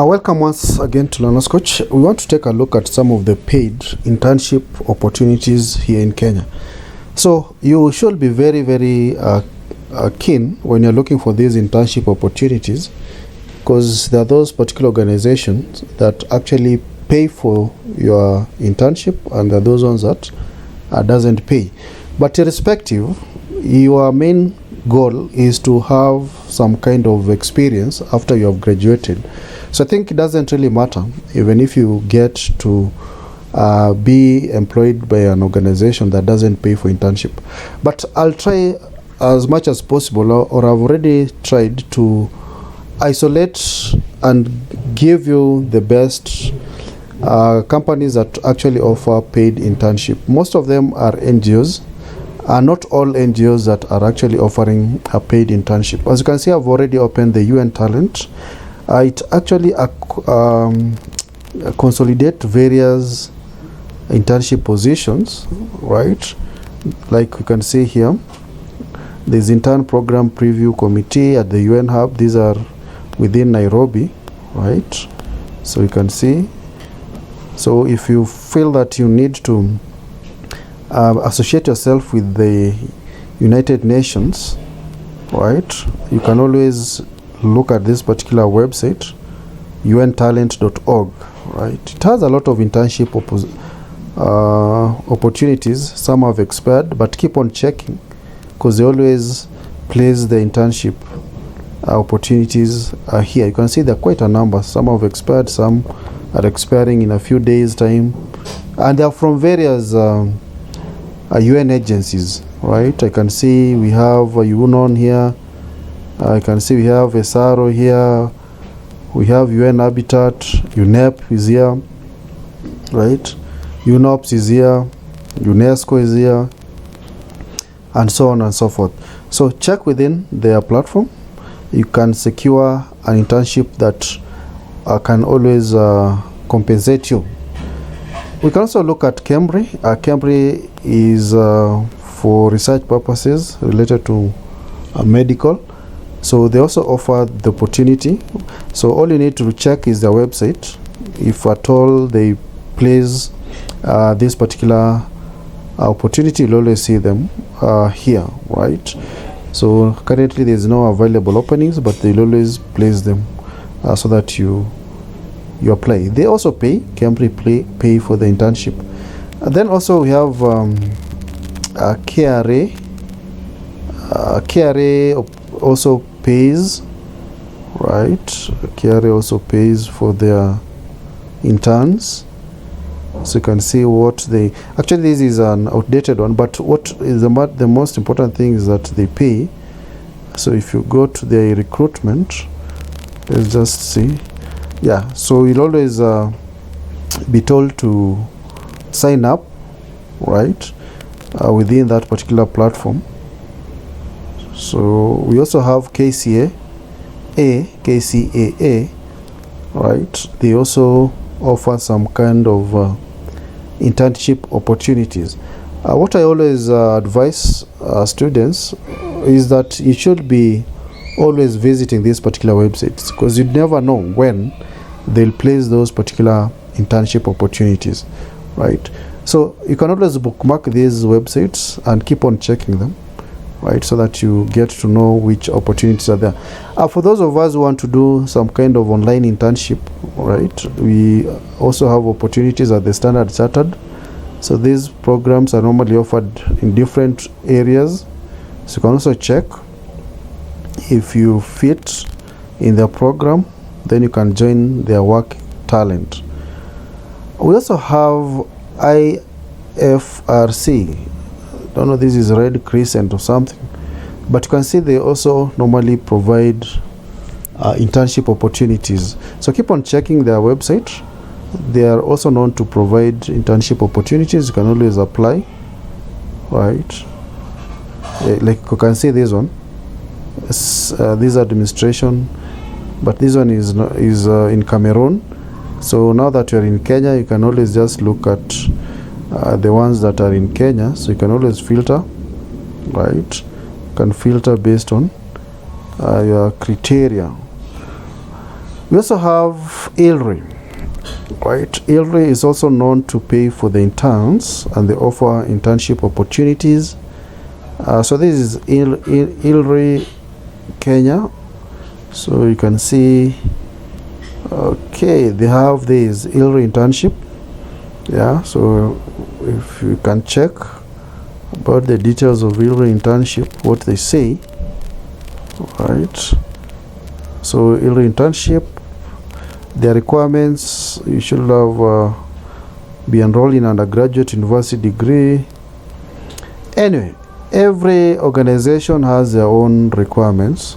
Welcome once again to Learner's Coach. We want to take a look at some of the paid internship opportunities here in Kenya. So you should be very keen when you're looking for these internship opportunities, because there are those particular organizations that actually pay for your internship, and there are those ones that doesn't pay. But irrespective, your main goal is to have some kind of experience after you have graduated. So I think it doesn't really matter even if you get to be employed by an organization that doesn't pay for internship. But I'll try as much as possible, or I've already tried to isolate and give you the best companies that actually offer paid internship. Most of them are NGOs. Not all NGOs that are actually offering a paid internship. As you can see, I've already opened the UN Talent. It actually consolidate various internship positions, right? Like you can see here, there's intern program preview committee at the UN hub. These are within Nairobi, right? So you can see. So if you feel that you need to associate yourself with the United Nations, right, you can always look at this particular website, untalent.org, right? It has a lot of internship opportunities. Some have expired, but keep on checking, because they always place the internship opportunities here. You can see there are quite a number. Some have expired, some are expiring in a few days time, and they are from various UN agencies, right? I can see we have UNON here. I can see we have SRO here, we have UN Habitat, UNEP is here, right? UNOPS is here, UNESCO is here, and so on and so forth. So check within their platform. You can secure an internship that can always compensate you. We can also look at Cambry. Cambry is for research purposes related to medical. So they also offer the opportunity. So all you need to check is their website. If at all they place this particular opportunity, you'll always see them here, right? So currently there's no available openings, but they'll always place them so that you apply. They also pay. Cambry pay for the internship. And then also we have KRA. KRA also pays, right? KRA also pays for their interns. So you can see what they actually, this is an outdated one, but what is the most important thing is that they pay. So if you go to their recruitment, let's just see. Yeah, so you'll always be told to sign up, right, within that particular platform. So we also have KCAA, right? They also offer some kind of internship opportunities. What I always advise students is that you should be always visiting these particular websites, because you never know when they'll place those particular internship opportunities, right? So you can always bookmark these websites and keep on checking them, right, so that you get to know which opportunities are there. For those of us who want to do some kind of online internship, right, we also have opportunities at the Standard Chartered. So these programs are normally offered in different areas. So you can also check if you fit in their program, then you can join their work talent. We also have IFRC. I don't know, this is Red Crescent or something, but you can see they also normally provide internship opportunities. So keep on checking their website. They are also known to provide internship opportunities. You can always apply, right? Like you can see this one, this administration, but this one is in Cameroon. So now that you're in Kenya, you can always just look at the ones that are in Kenya. So you can always filter, right? You can filter based on your criteria. We also have ILRI. Right, ILRI is also known to pay for the interns, and they offer internship opportunities. So this is ILRI Kenya. So you can see, okay, they have this ILRI internship. Yeah, so if you can check about the details of ILRI internship, what they say. Right, so ILRI internship, their requirements: you should have be enrolled in undergraduate university degree. Anyway, every organization has their own requirements.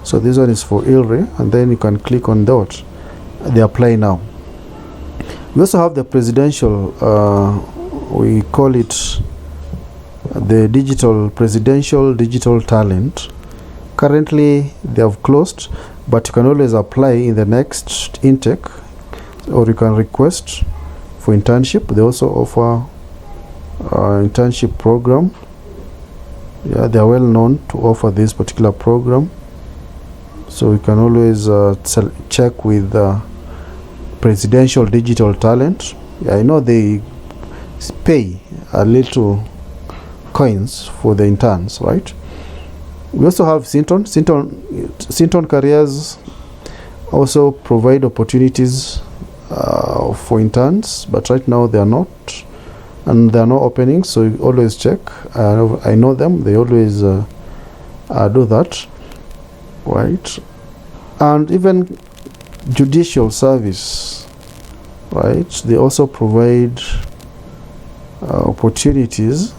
So this one is for ILRI, and then you can click on that. They apply now. We also have the presidential, we call it the presidential digital talent. Currently they have closed, but you can always apply in the next intake, or you can request for internship. They also offer internship program. Yeah, they are well known to offer this particular program. So you can always check with presidential digital talent. I know they pay a little coins for the interns, right? We also have Sinton Careers also provide opportunities for interns, but right now they are not, and there are no openings, so you always check. I know them, they always do that, right? And even judicial service, right? They also provide opportunities.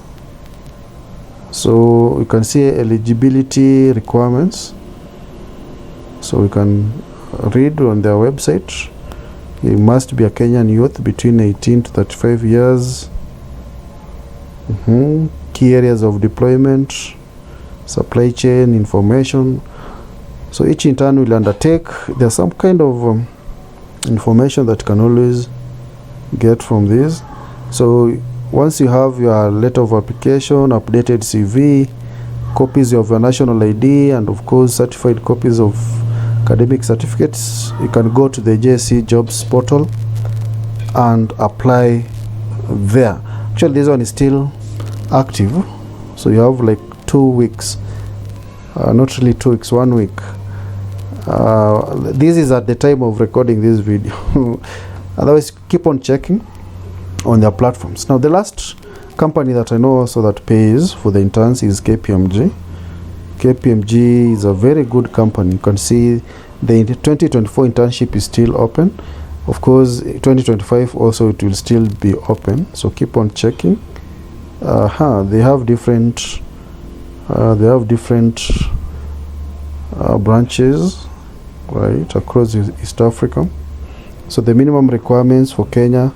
So you can see eligibility requirements. So we can read on their website. You must be a Kenyan youth between 18 to 35 years. Key areas of deployment, supply chain information. So each intern will undertake. There's some kind of information that you can always get from this. So once you have your letter of application, updated CV, copies of your national ID, and of course certified copies of academic certificates, you can go to the JSC jobs portal and apply there. Actually, this one is still active, so you have like 2 weeks, not really 2 weeks, 1 week. This is at the time of recording this video. Otherwise, keep on checking on their platforms. Now, the last company that I know also that pays for the interns is KPMG. KPMG is a very good company. You can see the 2024 internship is still open. Of course, 2025 also it will still be open. So keep on checking. They have different branches, right, across East Africa. So the minimum requirements for Kenya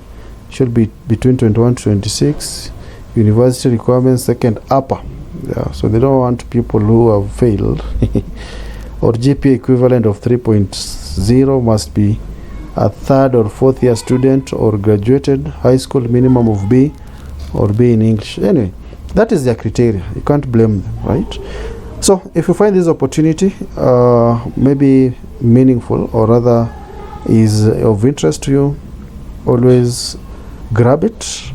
should be between 21 to 26. University requirements, second upper. Yeah, so they don't want people who have failed or GPA equivalent of 3.0, must be a third or fourth year student or graduated high school, minimum of B or B in English. Anyway, that is their criteria. You can't blame them, right? So if you find this opportunity maybe meaningful, or rather is of interest to you, always grab it,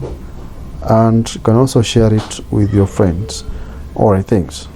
and you can also share it with your friends. All right, thanks.